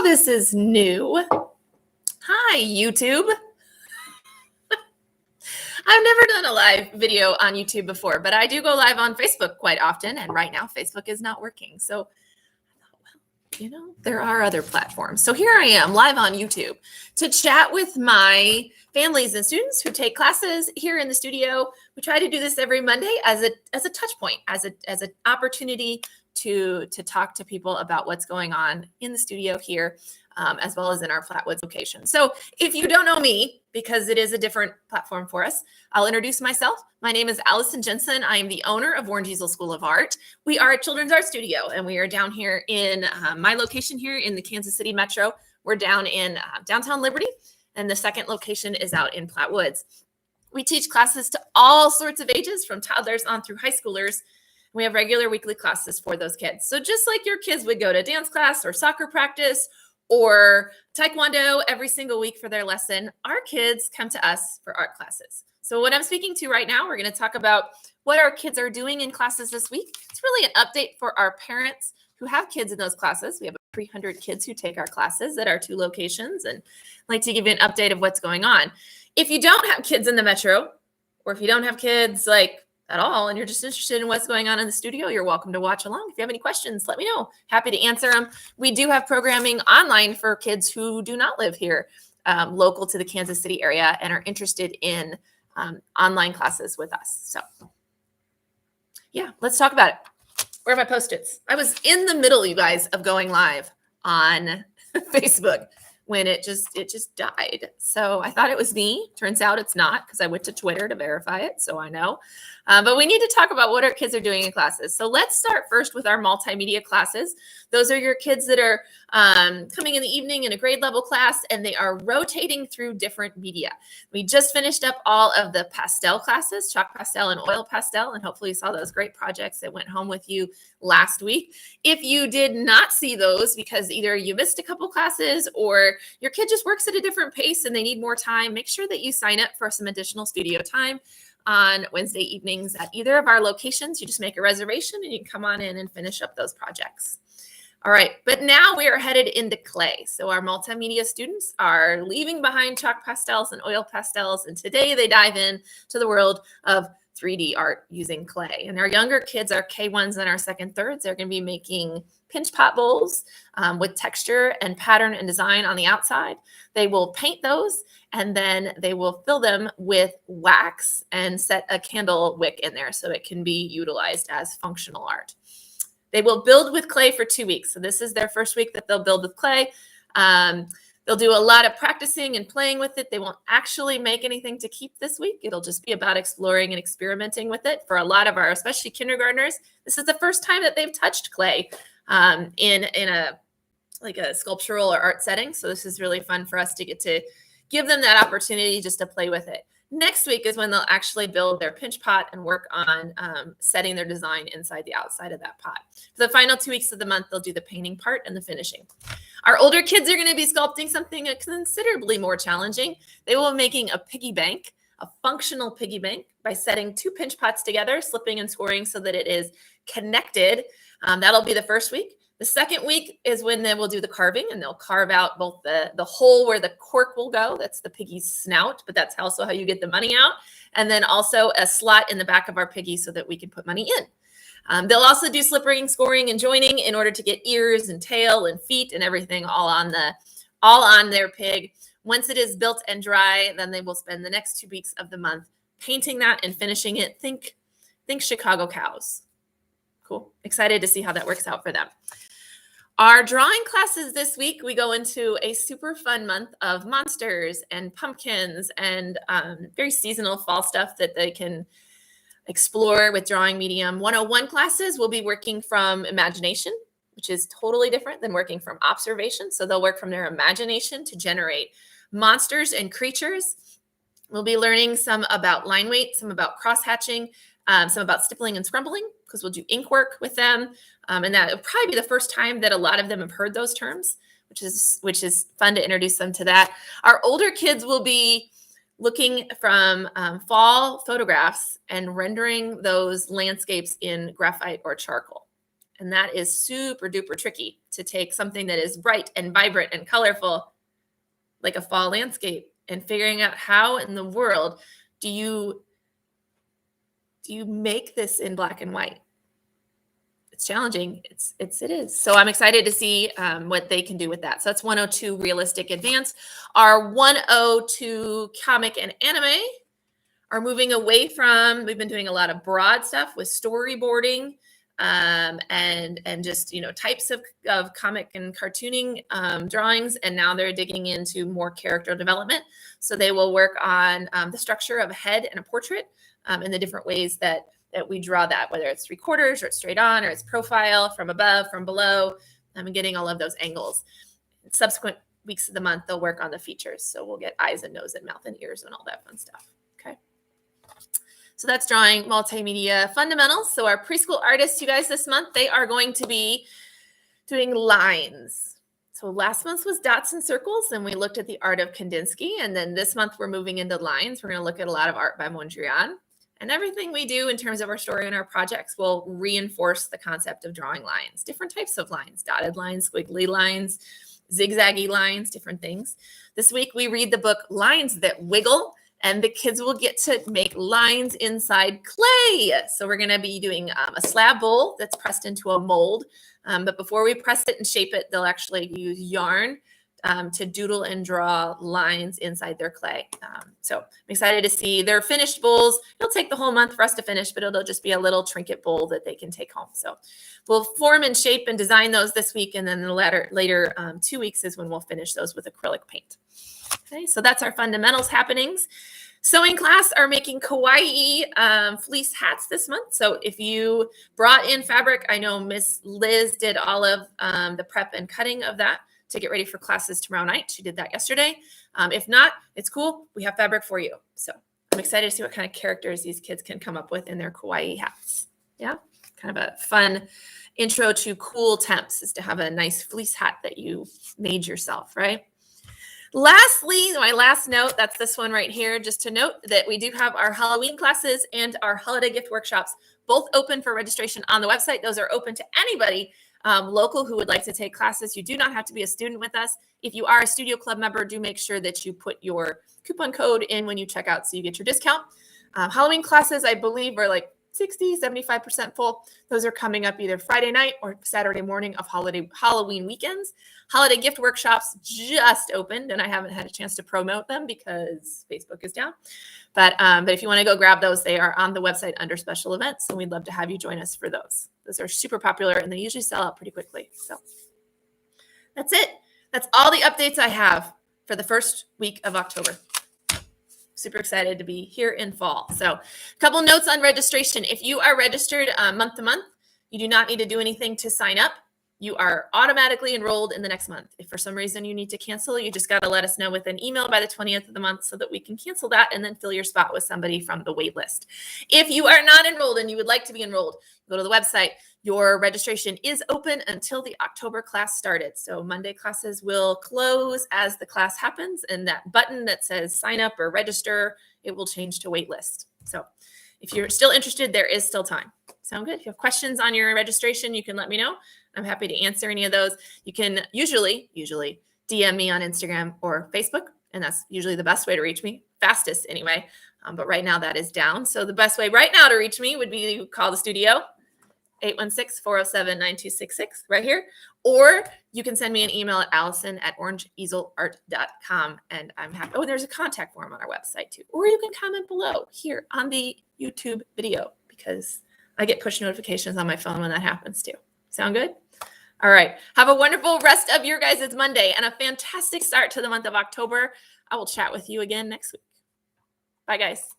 this is new. Hi, YouTube. I've never done a live video on YouTube before, but I do go live on Facebook quite often. And right now, Facebook is not working. So I thought, well, there are other platforms. So here I am live on YouTube to chat with my families and students who take classes here in the studio. We try to do this every Monday as a touch point, as an opportunity to talk to people about what's going on in the studio here, as well as in our Flatwoods location. So if you don't know me, because it is a different platform for us, I'll introduce myself. My name is Allison Jensen. I am the owner of Warren Easel School of Art. We are a children's art studio, and we are down here in my location here in the Kansas City Metro. We're down in downtown Liberty, and the second location is out in Flatwoods. We teach classes to all sorts of ages, from toddlers on through high schoolers. We have regular weekly classes for those kids. So just like your kids would go to dance class or soccer practice or taekwondo every single week for their lesson, our kids come to us for art classes. So what I'm speaking to right now, we're going to talk about what our kids are doing in classes this week. It's really an update for our parents who have kids in those classes. We have 300 kids who take our classes at our two locations, and I'd like to give you an update of what's going on. If you don't have kids in the metro, or if you don't have kids at all, and you're just interested in what's going on in the studio, you're welcome to watch along. If you have any questions, let me know. Happy to answer them. We do have programming online for kids who do not live here, local to the Kansas City area, and are interested in online classes with us. So yeah, let's talk about it. Where are my Post-its? I was in the middle, you guys, of going live on Facebook when it just died. So I thought it was me. Turns out it's not, because I went to Twitter to verify it, so I know. But we need to talk about what our kids are doing in classes. So let's start first with our multimedia classes. Those are your kids that are coming in the evening in a grade level class, and they are rotating through different media. We just finished up all of the pastel classes, chalk pastel and oil pastel, and hopefully you saw those great projects that went home with you last week. If you did not see those because either you missed a couple classes or your kid just works at a different pace and they need more time, make sure that you sign up for some additional studio time on Wednesday evenings at either of our locations. You just make a reservation and you can come on in and finish up those projects. All right, but now we are headed into clay. So our multimedia students are leaving behind chalk pastels and oil pastels, and today they dive in to the world of 3D art using clay. And our younger kids, our K1s and our second thirds, they're going to be making pinch pot bowls with texture and pattern and design on the outside. They will paint those, and then they will fill them with wax and set a candle wick in there so it can be utilized as functional art. They will build with clay for 2 weeks. So this is their first week that they'll build with clay. They'll do a lot of practicing and playing with it. They won't actually make anything to keep this week. It'll just be about exploring and experimenting with it. For a lot of our, especially kindergartners, this is the first time that they've touched clay in a sculptural or art setting. So this is really fun for us to get to give them that opportunity just to play with it. Next week is when they'll actually build their pinch pot and work on setting their design inside the outside of that pot. For the final 2 weeks of the month, they'll do the painting part and the finishing. Our older kids are going to be sculpting something considerably more challenging. They will be making a piggy bank, a functional piggy bank, by setting 2 pinch pots together, slipping and scoring so that it is connected. That'll be the first week. The second week is when they will do the carving, and they'll carve out both the hole where the cork will go. That's the piggy's snout, but that's also how you get the money out. And then also a slot in the back of our piggy so that we can put money in. They'll also do slipping, scoring, and joining in order to get ears and tail and feet and everything all on their pig. Once it is built and dry, then they will spend the next 2 weeks of the month painting that and finishing it. Think Chicago cows. Cool. Excited to see how that works out for them. Our drawing classes this week, we go into a super fun month of monsters and pumpkins and very seasonal fall stuff that they can explore with drawing medium. 101 classes will be working from imagination, which is totally different than working from observation. So they'll work from their imagination to generate monsters and creatures. We'll be learning some about line weight, some about cross-hatching, some about stippling and scrumbling, because we'll do ink work with them. And that will probably be the first time that a lot of them have heard those terms, which is fun to introduce them to that. Our older kids will be looking from fall photographs and rendering those landscapes in graphite or charcoal. And that is super duper tricky to take something that is bright and vibrant and colorful, like a fall landscape, and figuring out how in the world do you make this in black and white. It's challenging. It is. So I'm excited to see what they can do with that. So that's 102 Realistic Advanced. Our 102 Comic and Anime are moving away from, we've been doing a lot of broad stuff with storyboarding and just, types of comic and cartooning drawings. And now they're digging into more character development. So they will work on the structure of a head and a portrait and the different ways that we draw that, whether it's 3/4 or it's straight on or it's profile from above, from below, and getting all of those angles. In subsequent weeks of the month, they'll work on the features. So we'll get eyes and nose and mouth and ears and all that fun stuff. Okay. So that's drawing multimedia fundamentals. So our preschool artists, you guys, this month, they are going to be doing lines. So last month was dots and circles, and we looked at the art of Kandinsky. And then this month we're moving into lines. We're going to look at a lot of art by Mondrian. And everything we do in terms of our story and our projects will reinforce the concept of drawing lines, different types of lines, dotted lines, squiggly lines, zigzaggy lines, different things. This week we read the book Lines That Wiggle, and the kids will get to make lines inside clay. So we're going to be doing a slab bowl that's pressed into a mold. But before we press it and shape it, they'll actually use yarn to doodle and draw lines inside their clay. So I'm excited to see their finished bowls. It'll take the whole month for us to finish, but it'll just be a little trinket bowl that they can take home. So we'll form and shape and design those this week. And then the later 2 weeks is when we'll finish those with acrylic paint. Okay, so that's our fundamentals happenings. Sewing class are making kawaii fleece hats this month. So if you brought in fabric, I know Miss Liz did all of the prep and cutting of that to get ready for classes tomorrow night. She did that yesterday. If not, it's cool. We have fabric for you. So I'm excited to see what kind of characters these kids can come up with in their kawaii hats. Yeah, kind of a fun intro to cool temps is to have a nice fleece hat that you made yourself, right? Lastly, my last note, that's this one right here, just to note that we do have our Halloween classes and our holiday gift workshops, both open for registration on the website. Those are open to anybody local who would like to take classes. You do not have to be a student with us. If you are a Studio Club member, do make sure that you put your coupon code in when you check out so you get your discount. Halloween classes, I believe, are like 60, 75% full. Those are coming up either Friday night or Saturday morning of Halloween weekends. Holiday gift workshops just opened, and I haven't had a chance to promote them because Facebook is down. But if you want to go grab those, they are on the website under special events, and we'd love to have you join us for those. Those are super popular, and they usually sell out pretty quickly. So that's it. That's all the updates I have for the first week of October. Super excited to be here in fall. So a couple notes on registration. If you are registered month to month, you do not need to do anything to sign up. You are automatically enrolled in the next month. If for some reason you need to cancel, you just got to let us know with an email by the 20th of the month so that we can cancel that and then fill your spot with somebody from the wait list. If you are not enrolled and you would like to be enrolled, go to the website. Your registration is open until the October class started. So Monday classes will close as the class happens, and that button that says sign up or register, it will change to wait list. So if you're still interested, there is still time. Sound good? If you have questions on your registration, you can let me know. I'm happy to answer any of those. You can usually DM me on Instagram or Facebook, and that's usually the best way to reach me, fastest anyway. But right now that is down. So the best way right now to reach me would be to call the studio, 816-407-9266 right here. Or you can send me an email at allison@orangeeaselart.com, and I'm happy. Oh, there's a contact form on our website too. Or you can comment below here on the YouTube video because I get push notifications on my phone when that happens too. Sound good? All right. Have a wonderful rest of your guys' Monday and a fantastic start to the month of October. I will chat with you again next week. Bye, guys.